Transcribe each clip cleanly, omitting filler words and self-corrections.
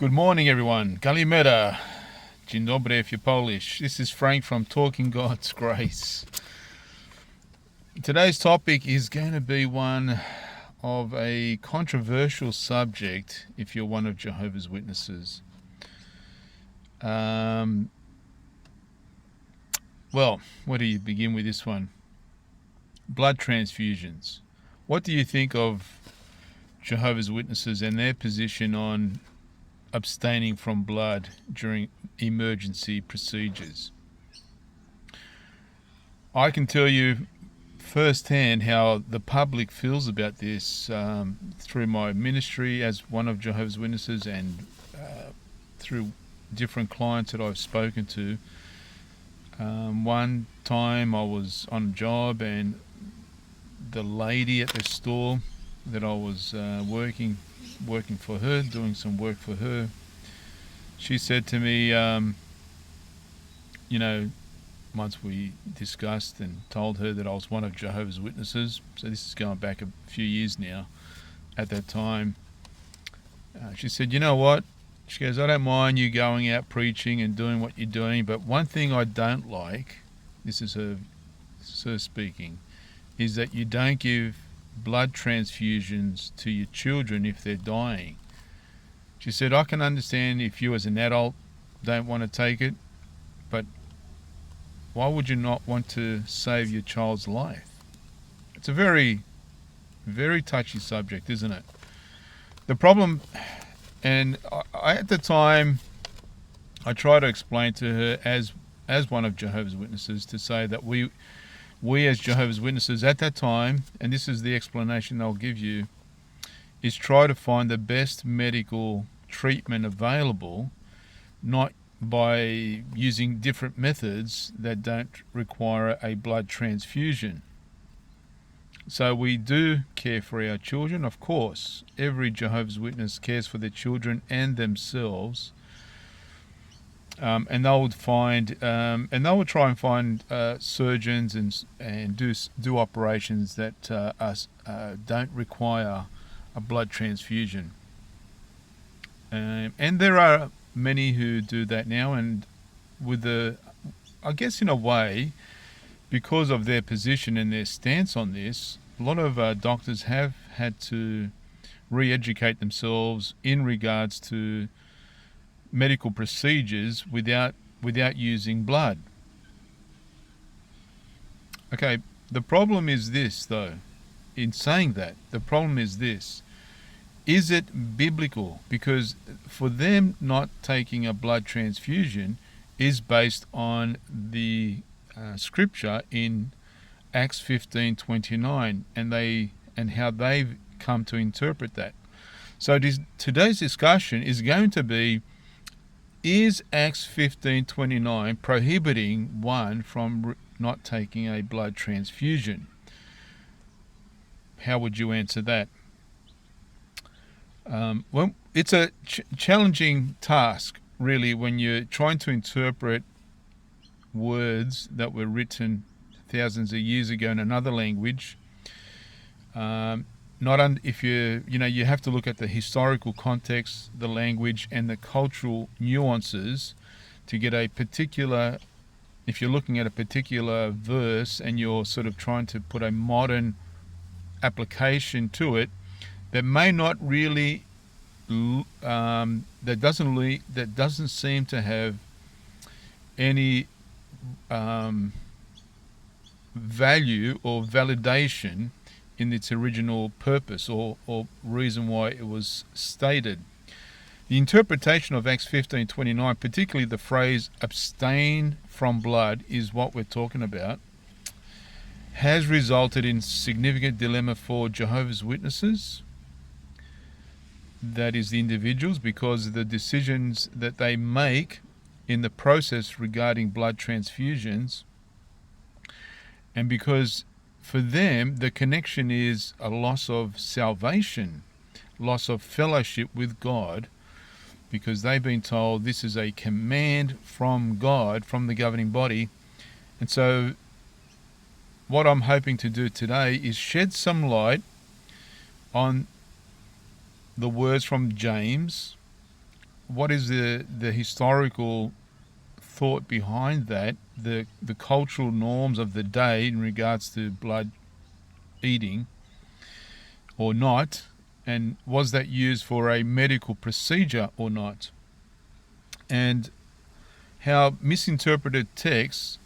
Good morning, everyone. Kalimera. Dzień dobry if you're Polish. This is Frank from Talking God's Grace. Today's topic is going to be one of a controversial subject if you're one of Jehovah's Witnesses. Well, where do you begin with this one? Blood transfusions. What do you think of Jehovah's Witnesses and their position on abstaining from blood during emergency procedures? I can tell you firsthand how the public feels about this through my ministry as one of Jehovah's Witnesses and through different clients that I've spoken to. One time I was on a job and the lady at the store that I was working for her, doing some work for her, she said to me, once we discussed and told her that I was one of Jehovah's Witnesses, so this is going back a few years now, at that time, she said, you know what? She goes, I don't mind you going out preaching and doing what you're doing, but one thing I don't like, this is her speaking, is that you don't give blood transfusions to your children if they're dying. She said, I can understand if you as an adult don't want to take it, but why would you not want to save your child's life? It's a very, very touchy subject, isn't it? The problem, and I at the time, I tried to explain to her as one of Jehovah's Witnesses to say that we as Jehovah's Witnesses at that time, and this is the explanation I'll give you, is try to find the best medical treatment available, not by using different methods that don't require a blood transfusion. So we do care for our children, of course. Every Jehovah's Witness cares for their children and themselves. And they would find, and they would try and find surgeons and do operations that don't require a blood transfusion. And there are many who do that now, and I guess in a way, because of their position and their stance on this, a lot of doctors have had to re-educate themselves in regards to medical procedures without using blood. Okay, the problem is this, though. In saying that, the problem is this. Is it biblical? Because for them not taking a blood transfusion is based on the scripture in Acts 15:29, and how they've come to interpret that. So today's discussion is going to be, is Acts 15:29 prohibiting one from not taking a blood transfusion? How would you answer that? Well, it's a challenging task, really, when you're trying to interpret words that were written thousands of years ago in another language. If you have to look at the historical context, the language, and the cultural nuances to get a particular. If you're looking at a particular verse and you're sort of trying to put a modern application to it, that may not really, that doesn't seem to have any value or validation in its original purpose or reason why it was stated. The interpretation of Acts 15:29, particularly the phrase abstain from blood, is what we're talking about, has resulted in significant dilemma for Jehovah's Witnesses, that is the individuals, because the decisions that they make in the process regarding blood transfusions, and because for them the connection is a loss of salvation, loss of fellowship with God, because they've been told this is a command from God, from the governing body. And so what I'm hoping to do today is shed some light on the words from James what is the historical thought behind that, the cultural norms of the day in regards to blood eating or not, and was that used for a medical procedure or not, and how misinterpreted texts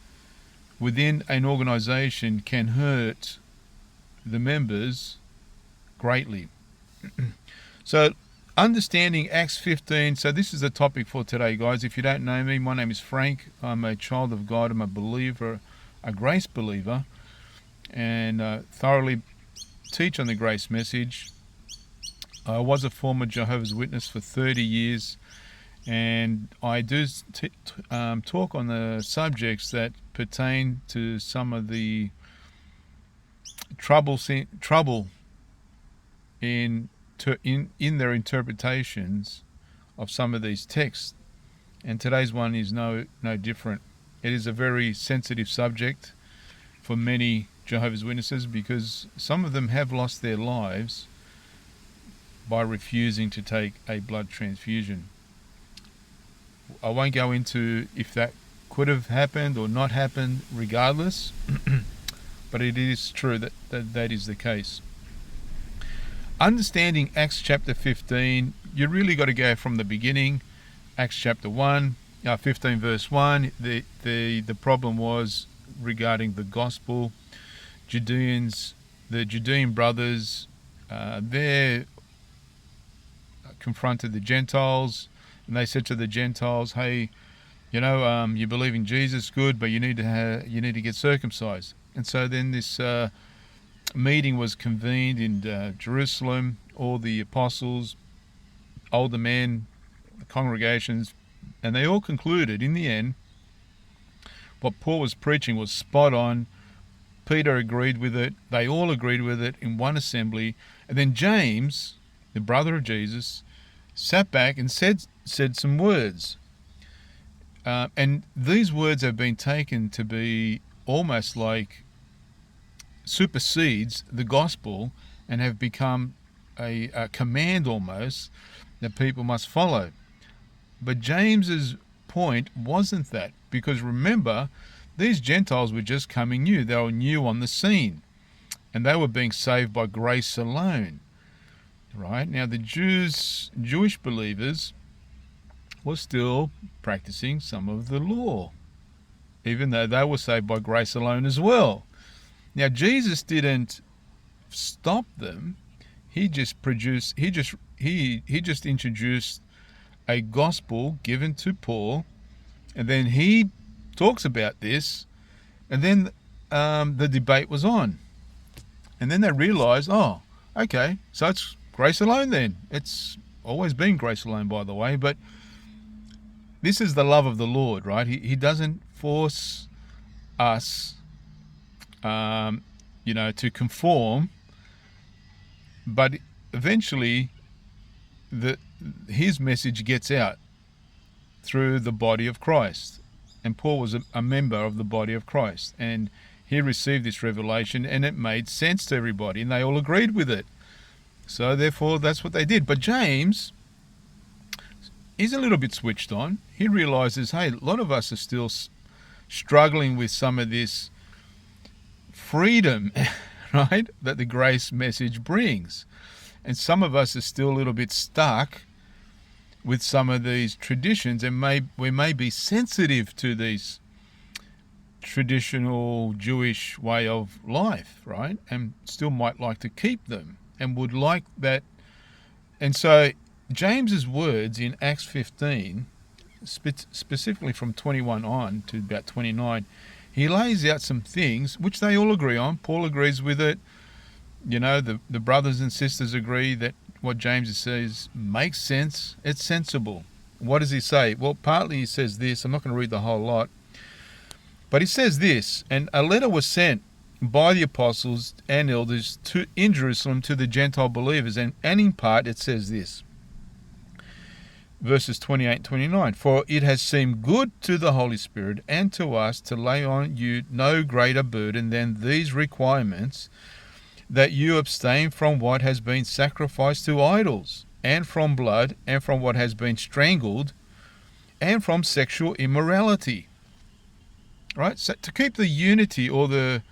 within an organization can hurt the members greatly. So understanding Acts 15. So this is the topic for today, guys. If you don't know me, my name is Frank. I'm a child of God. I'm a believer, a grace believer, and thoroughly teach on the grace message. I was a former Jehovah's Witness for 30 years, and I do talk on the subjects that pertain to some of the trouble in their interpretations of some of these texts. And today's one is no different. It is a very sensitive subject for many Jehovah's Witnesses, because some of them have lost their lives by refusing to take a blood transfusion. I won't go into if that could have happened or not happened regardless, but it is true that is the case. Understanding Acts chapter 15, you really got to go from the beginning. Acts chapter 15 verse 1, the problem was regarding the gospel. The Judean brothers, they confronted the Gentiles, and they said to the Gentiles, "Hey, you believe in Jesus, good, but you need to get circumcised." And so then this meeting was convened in Jerusalem. All the apostles, older men, the congregations, and they all concluded in the end what Paul was preaching was spot on. Peter agreed with it. They all agreed with it in one assembly. And then James, the brother of Jesus, sat back and said some words. And these words have been taken to be almost like supersedes the gospel and have become a command almost that people must follow. But James's point wasn't that, because remember, these Gentiles were just coming new. They were new on the scene, and they were being saved by grace alone. Right? Now the Jewish believers were still practicing some of the law, even though they were saved by grace alone as well. Now Jesus didn't stop them. He just introduced a gospel given to Paul, and then he talks about this, and then the debate was on. And then they realized, oh, okay, so it's grace alone then. It's always been grace alone, by the way, but this is the love of the Lord, right? He doesn't force us, to conform, but eventually his message gets out through the body of Christ. And Paul was a member of the body of Christ, and he received this revelation, and it made sense to everybody, and they all agreed with it. So therefore, that's what they did. But James is a little bit switched on. He realizes, hey, a lot of us are still struggling with some of this freedom, right, that the grace message brings. And some of us are still a little bit stuck with some of these traditions, and we may be sensitive to these traditional Jewish way of life, right? And still might like to keep them and would like that. And so James's words in Acts 15, specifically from 21 on to about 29, he lays out some things which they all agree on. Paul agrees with it. The brothers and sisters agree that what James says makes sense. It's sensible. What does he say? Well, partly he says this. I'm not going to read the whole lot. But he says this, and a letter was sent by the apostles and elders in Jerusalem to the Gentile believers. And in part it says this, verses 28 and 29. For it has seemed good to the Holy Spirit and to us to lay on you no greater burden than these requirements, that you abstain from what has been sacrificed to idols, and from blood, and from what has been strangled, and from sexual immorality. Right? So to keep the unity or the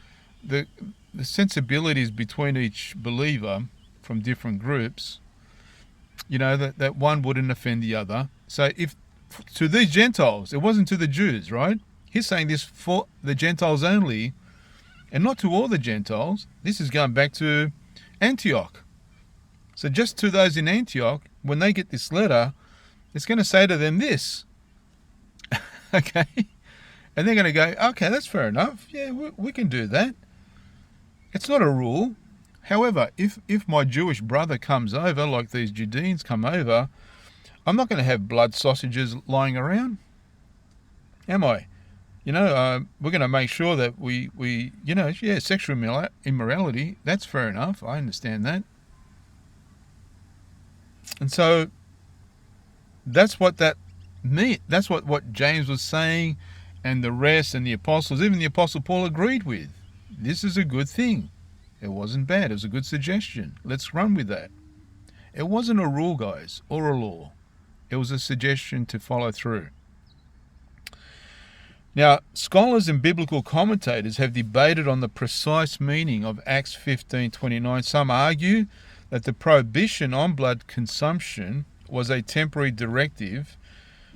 sensibilities between each believer from different groups, that one wouldn't offend the other. So if to these Gentiles, it wasn't to the Jews, right? He's saying this for the Gentiles only, and not to all the Gentiles. This is going back to Antioch. So just to those in Antioch, when they get this letter, it's going to say to them this. Okay? And they're going to go, okay, that's fair enough. Yeah, we can do that. It's not a rule. However, if my Jewish brother comes over, like these Judeans come over, I'm not going to have blood sausages lying around, am I? We're going to make sure that we sexual immorality, that's fair enough. I understand that. And so that's what that meant. That's what James was saying, and the rest, and the apostles, even the apostle Paul agreed with. This is a good thing. It wasn't bad. It was a good suggestion. Let's run with that. It wasn't a rule, guys, or a law. It was a suggestion to follow through. Now, scholars and biblical commentators have debated on the precise meaning of Acts 15:29. Some argue that the prohibition on blood consumption was a temporary directive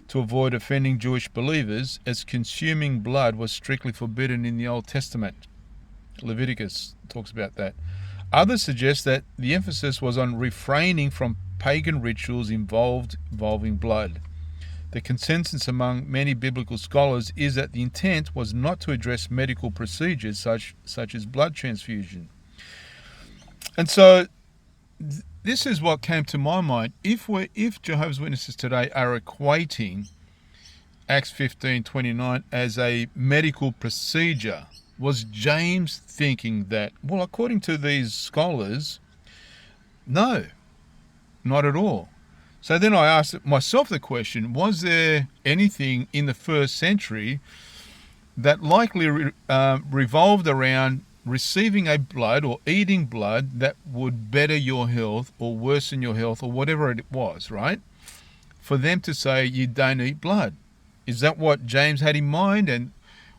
to avoid offending Jewish believers, as consuming blood was strictly forbidden in the Old Testament. Leviticus talks about that. Others suggest that the emphasis was on refraining from pagan rituals involving blood. The consensus among many biblical scholars is that the intent was not to address medical procedures such as blood transfusion. And so this is what came to my mind. If Jehovah's Witnesses today are equating Acts 15:29 as a medical procedure, was James thinking that? Well, according to these scholars, no, not at all. So then I asked myself the question, was there anything in the first century that likely revolved around receiving a blood or eating blood that would better your health or worsen your health or whatever it was, right? For them to say you don't eat blood. Is that what James had in mind? And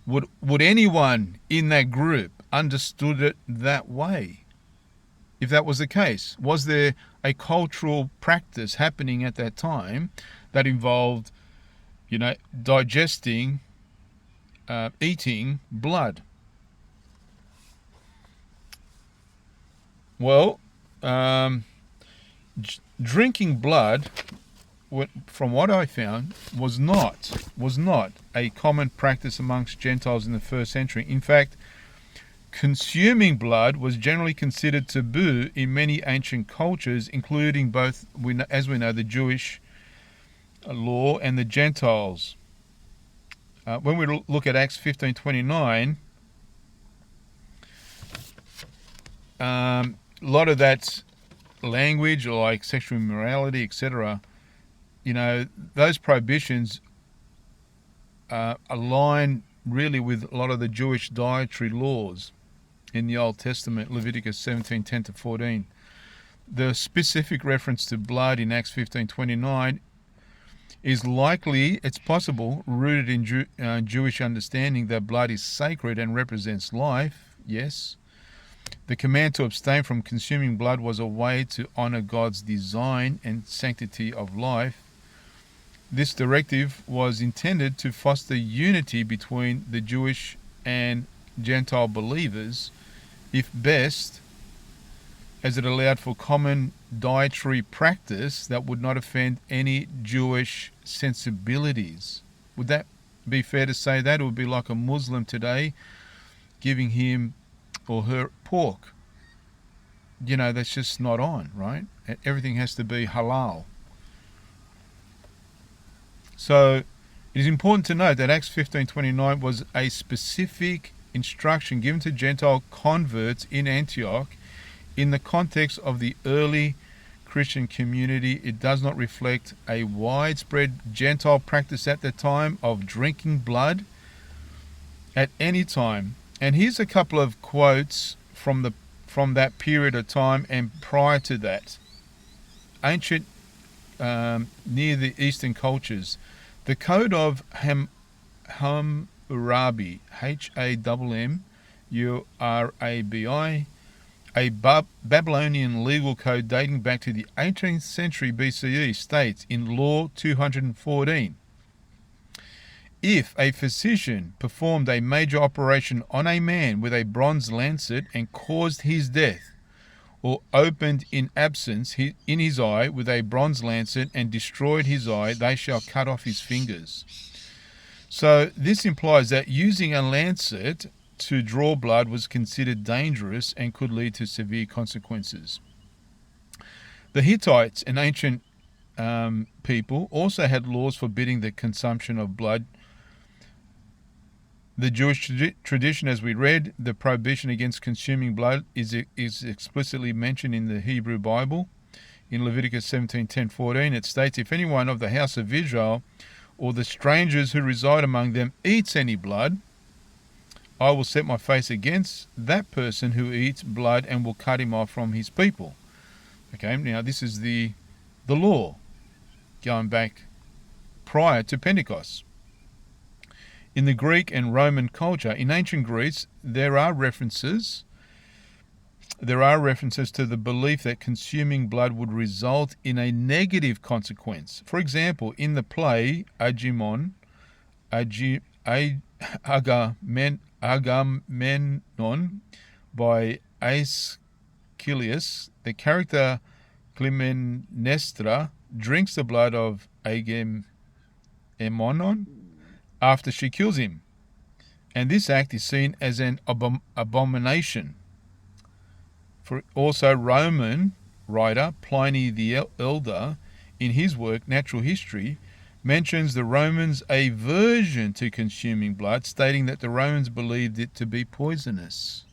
would anyone in that group understood it that way? If that was the case, was there a cultural practice happening at that time that involved, digesting, eating blood? Well, drinking blood, from what I found, was not a common practice amongst Gentiles in the first century. In fact, consuming blood was generally considered taboo in many ancient cultures, including both, as we know, the Jewish law and the Gentiles. When we look at Acts 15:29, a lot of that language, like sexual immorality, etc., those prohibitions align really with a lot of the Jewish dietary laws in the Old Testament, Leviticus 17:10-14. The specific reference to blood in Acts 15:29 is likely, it's possible, rooted in Jewish understanding that blood is sacred and represents life. Yes. The command to abstain from consuming blood was a way to honor God's design and sanctity of life. This directive was intended to foster unity between the Jewish and Gentile believers, if best, as it allowed for common dietary practice that would not offend any Jewish sensibilities. Would that be fair to say that? It would be like a Muslim today giving him or her pork. That's just not on, right? Everything has to be halal. So it is important to note that Acts 15:29 was a specific instruction given to Gentile converts in Antioch in the context of the early Christian community. It does not reflect a widespread Gentile practice at the time of drinking blood at any time. And here's a couple of quotes from that period of time and prior to that. Ancient near the Eastern cultures. The Code of Hammurabi, Hammurabi, a Babylonian legal code dating back to the 18th century BCE, states in Law 214, if a physician performed a major operation on a man with a bronze lancet and caused his death, or opened in absence in his eye with a bronze lancet and destroyed his eye, they shall cut off his fingers. So this implies that using a lancet to draw blood was considered dangerous and could lead to severe consequences. The Hittites, an ancient people, also had laws forbidding the consumption of blood. The Jewish tradition, as we read, the prohibition against consuming blood is explicitly mentioned in the Hebrew Bible. In Leviticus 17:10-14, it states, if anyone of the house of Israel or the strangers who reside among them eats any blood, I will set my face against that person who eats blood and will cut him off from his people. Okay, now this is the law going back prior to Pentecost. In the Greek and Roman culture, in ancient Greece, there are references to the belief that consuming blood would result in a negative consequence. For example, in the play Agamemnon by Aeschylus, the character Clytemnestra drinks the blood of Agamemnon after she kills him, and this act is seen as an abomination. For also Roman writer Pliny the Elder, in his work Natural History, mentions the Romans' aversion to consuming blood, stating that the Romans believed it to be poisonous.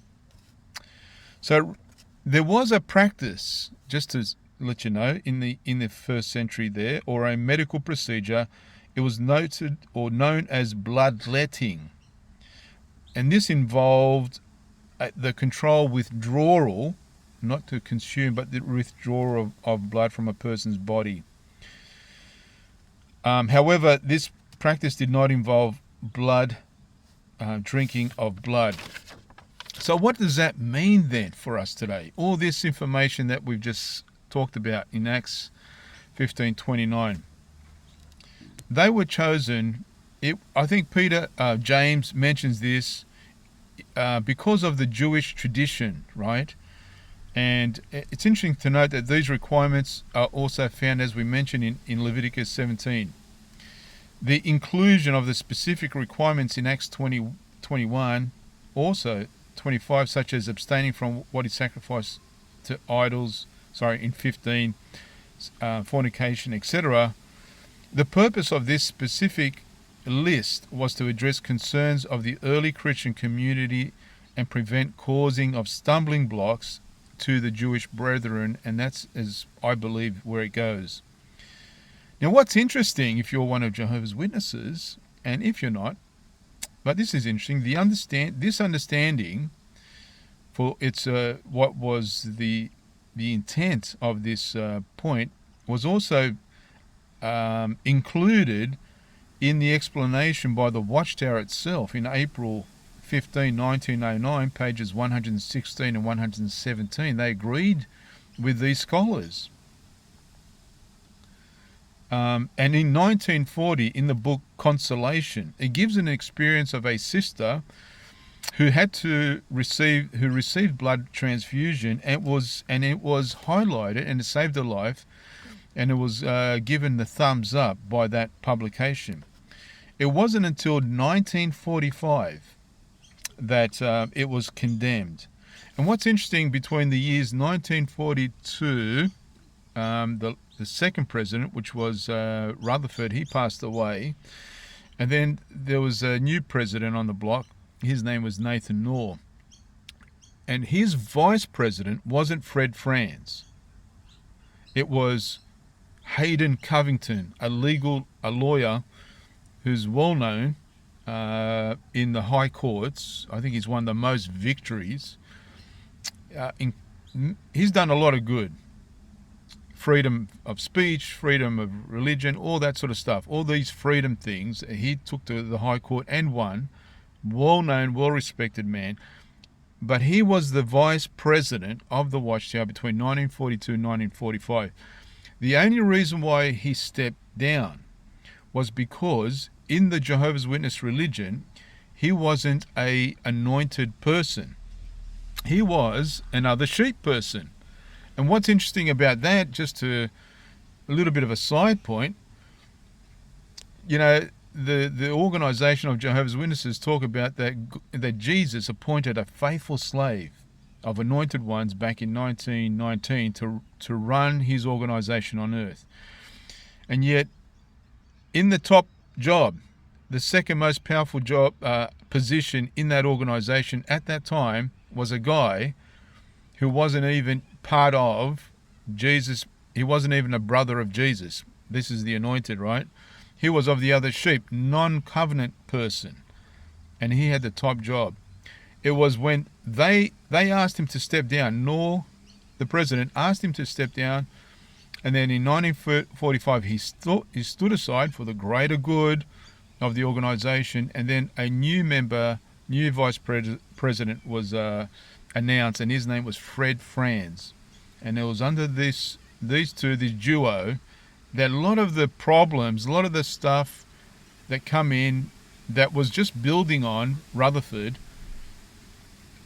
So there was a practice, just to let you know, in the first century there, or a medical procedure. It was noted or known as bloodletting, and this involved the control withdrawal, not to consume, but the withdrawal of blood from a person's body. However, this practice did not involve drinking of blood. So what does that mean then for us today? All this information that we've just talked about in Acts 15:29. They were chosen, I think James mentions this, because of the Jewish tradition, right? And it's interesting to note that these requirements are also found, as we mentioned, in Leviticus 17. The inclusion of the specific requirements in Acts 20:21, also 25, such as abstaining from what is sacrificed to idols, in 15, fornication, etc. The purpose of this specific list was to address concerns of the early Christian community and prevent causing of stumbling blocks to the Jewish brethren, and that's, as I believe, where it goes. Now, what's interesting, if you're one of Jehovah's Witnesses, and if you're not, but this is interesting, this understanding for its what was the intent of this point was also included in the explanation by the Watchtower itself in April 15, 1909, pages 116 and 117. They agreed with these scholars. And in 1940, in the book Consolation, it gives an experience of a sister who received blood transfusion, and it was highlighted, and it saved her life, and it was given the thumbs up by that publication. It wasn't until 1945 that it was condemned. And what's interesting, between the years 1942, the second president, which was Rutherford, he passed away, and then there was a new president on the block. His name was Nathan Knorr, and his vice president wasn't Fred Franz. It was Hayden Covington, a lawyer who's well known in the high courts. I think he's won the most victories. He's done a lot of good freedom of speech, freedom of religion, all that sort of stuff. All these freedom things he took to the High Court and won. Well-known, well-respected man. But he was the vice president of the Watchtower between 1942 and 1945. The only reason why he stepped down was because in the Jehovah's Witness religion, he wasn't an anointed person. He was another sheep person. And what's interesting about that, just a little bit of a side point, the organization of Jehovah's Witnesses talk about that Jesus appointed a faithful slave of anointed ones back in 1919 to run his organization on earth. And yet, in the top job, the second most powerful job position in that organization at that time was a guy who wasn't even part of Jesus. He wasn't even a brother of Jesus. This is the anointed, right? He was of the other sheep, non-covenant person, and he had the top job. It was when they asked him to step down, the president asked him to step down, and then in 1945 he stood aside for the greater good of the organization, and then a new vice president was announced, and his name was Fred Franz. And it was under this duo, that a lot of the problems, a lot of the stuff that come in that was just building on Rutherford,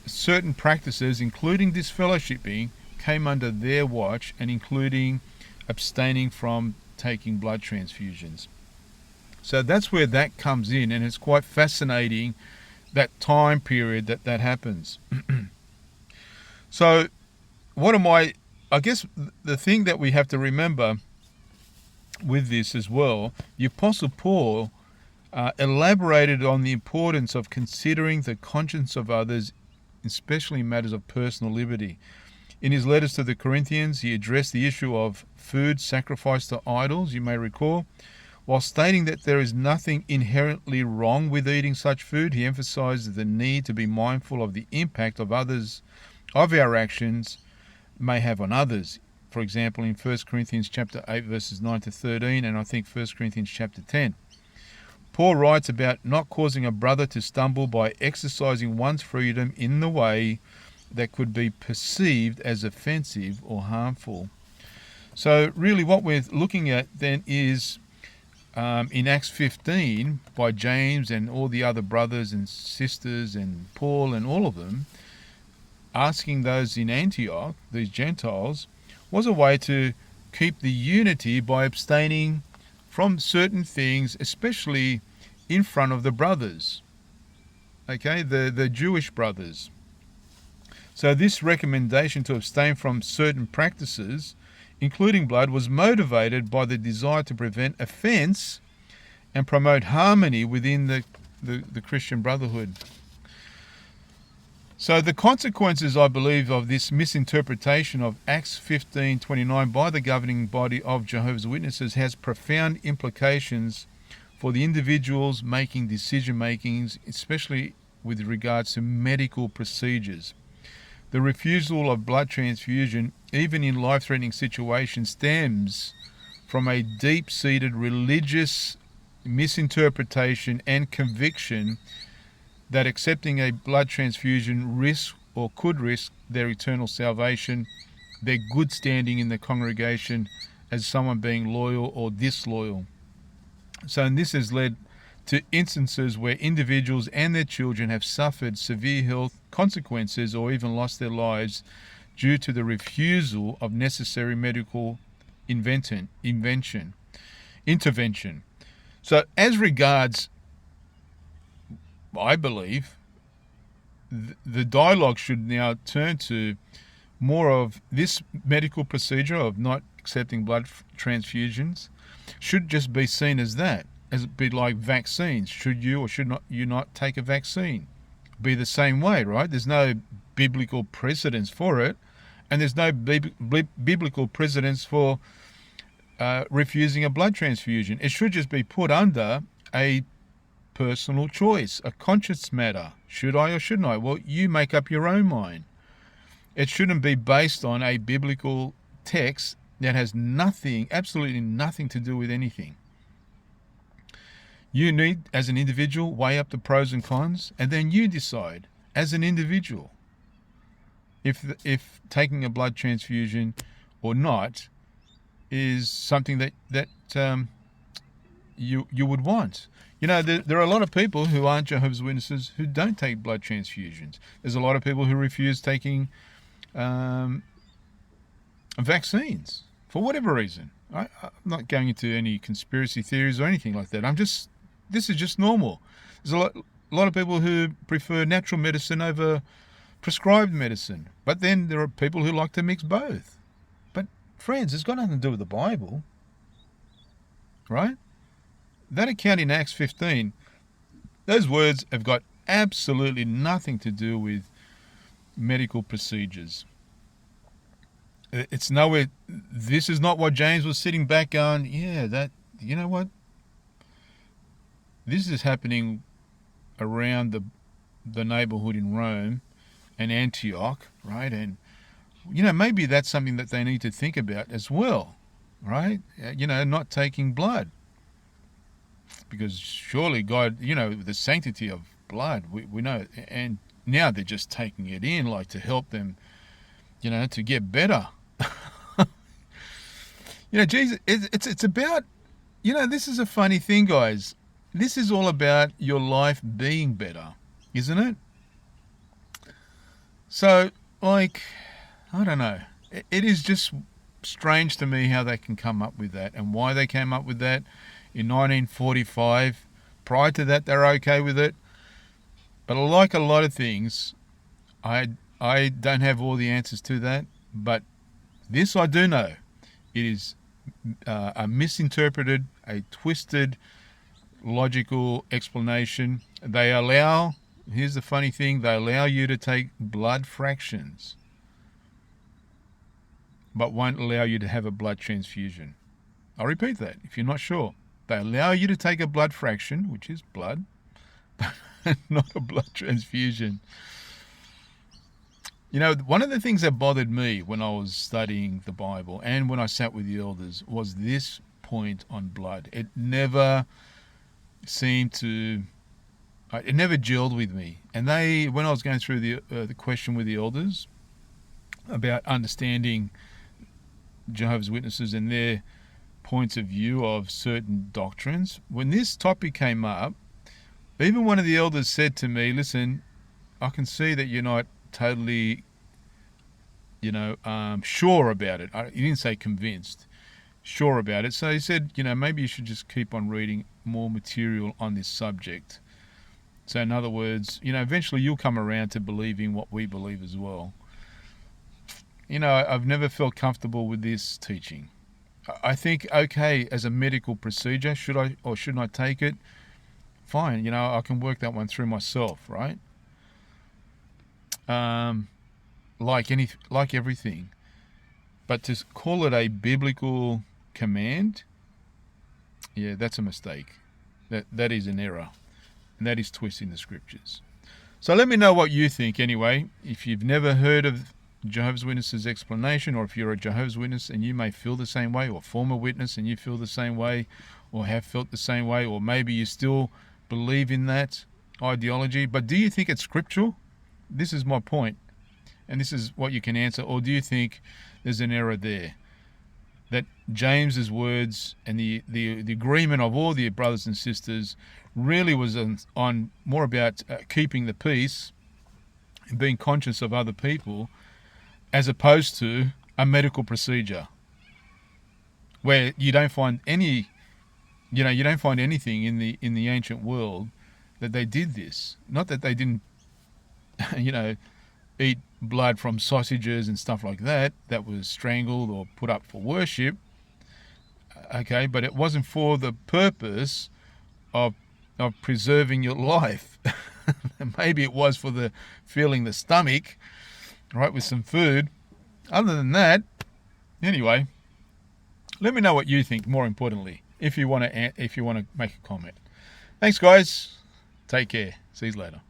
certain practices, including disfellowshipping, came under their watch, and including abstaining from taking blood transfusions. So that's where that comes in, and it's quite fascinating, that time period that happens. So I guess the thing that we have to remember with this as well, the Apostle Paul elaborated on the importance of considering the conscience of others, especially in matters of personal liberty. In his letters to the Corinthians, he addressed the issue of food sacrificed to idols, you may recall. While stating that there is nothing inherently wrong with eating such food, he emphasized the need to be mindful of the impact of our actions may have on others. For example, in 1 Corinthians chapter 8, verses 9 to 13, and I think 1 Corinthians chapter 10. Paul writes about not causing a brother to stumble by exercising one's freedom in the way that could be perceived as offensive or harmful. So really what we're looking at then is in Acts 15, by James and all the other brothers and sisters and Paul and all of them, asking those in Antioch, these Gentiles, was a way to keep the unity by abstaining from certain things, especially in front of the brothers, okay, the Jewish brothers. So this recommendation to abstain from certain practices, including blood, was motivated by the desire to prevent offense and promote harmony within the Christian brotherhood. So the consequences, I believe, of this misinterpretation of Acts 15:29 by the governing body of Jehovah's Witnesses has profound implications for the individuals making decision-makings, especially with regards to medical procedures. The refusal of blood transfusion, even in life-threatening situations, stems from a deep-seated religious misinterpretation and conviction that accepting a blood transfusion risks or could risk their eternal salvation, their good standing in the congregation as someone being loyal or disloyal. So this has led to instances where individuals and their children have suffered severe health consequences or even lost their lives due to the refusal of necessary medical intervention. So as regards, I believe, the dialogue should now turn to more of this medical procedure of not accepting blood transfusions should just be seen as that, as it be like vaccines. Should you or should not you not take a vaccine? Be the same way, right? There's no biblical precedence for it, and there's no biblical precedence for refusing a blood transfusion. It should just be put under a personal choice, a conscious matter. Should I or shouldn't I? Well, you make up your own mind. It shouldn't be based on a biblical text that has nothing, absolutely nothing to do with anything. You need, as an individual, weigh up the pros and cons, and then you decide, as an individual, if taking a blood transfusion or not is something that you would want. You know, there are a lot of people who aren't Jehovah's Witnesses who don't take blood transfusions. There's a lot of people who refuse taking vaccines for whatever reason. I'm not going into any conspiracy theories or anything like that. This is just normal. There's a lot of people who prefer natural medicine over prescribed medicine. But then there are people who like to mix both. But friends, it's got nothing to do with the Bible, right? That account in Acts 15, those words have got absolutely nothing to do with medical procedures. It's nowhere. This is not what James was sitting back going, yeah, that, you know what? This is happening around the neighborhood in Rome and Antioch, right? And, you know, maybe that's something that they need to think about as well, right? You know, not taking blood. Because surely God, you know, the sanctity of blood, we know. And now they're just taking it in, like to help them, you know, to get better. You know, Jesus, it's about, you know, this is a funny thing, guys. This is all about your life being better, isn't it? So, like, I don't know. It is just strange to me how they can come up with that and why they came up with that in 1945. Prior to that, they're okay with it. But like a lot of things, I don't have all the answers to that. But this I do know. It is a misinterpreted, a twisted, logical explanation. They allow, here's the funny thing, they allow you to take blood fractions, but won't allow you to have a blood transfusion. I'll repeat that if you're not sure. They allow you to take a blood fraction, which is blood, but not a blood transfusion. You know, one of the things that bothered me when I was studying the Bible and when I sat with the elders was this point on blood. It never seemed to, it never gelled with me. And when I was going through the question with the elders about understanding Jehovah's Witnesses and their points of view of certain doctrines, when this topic came up, even one of the elders said to me, listen, I can see that you're not totally, you know, sure about it. He didn't say convinced, sure about it. So he said, you know, maybe you should just keep on reading more material on this subject. So in other words, you know, eventually you'll come around to believing what we believe as well. You know, I've never felt comfortable with this teaching. I think, okay, as a medical procedure, should I or shouldn't I take it? Fine, you know, I can work that one through myself, right? Like everything. But to call it a biblical command, yeah, that's a mistake. That is an error. And that is twisting the scriptures. So let me know what you think anyway. If you've never heard of Jehovah's Witnesses' explanation, or if you're a Jehovah's Witness and you may feel the same way, or former witness and you feel the same way, or have felt the same way, or maybe you still believe in that ideology, but do you think it's scriptural? This is my point, and this is what you can answer. Or do you think there's an error there? That James's words and the agreement of all the brothers and sisters really was on more about keeping the peace and being conscious of other people, as opposed to a medical procedure where you don't find any, you know, you don't find anything in the ancient world that they did this. Not that they didn't, you know, eat blood from sausages and stuff like that was strangled or put up for worship. Okay, but it wasn't for the purpose of preserving your life. Maybe it was for the filling the stomach, right, with some food. Other than that, anyway, let me know what you think. More importantly, if you want to make a comment. Thanks, guys. Take care. See you later.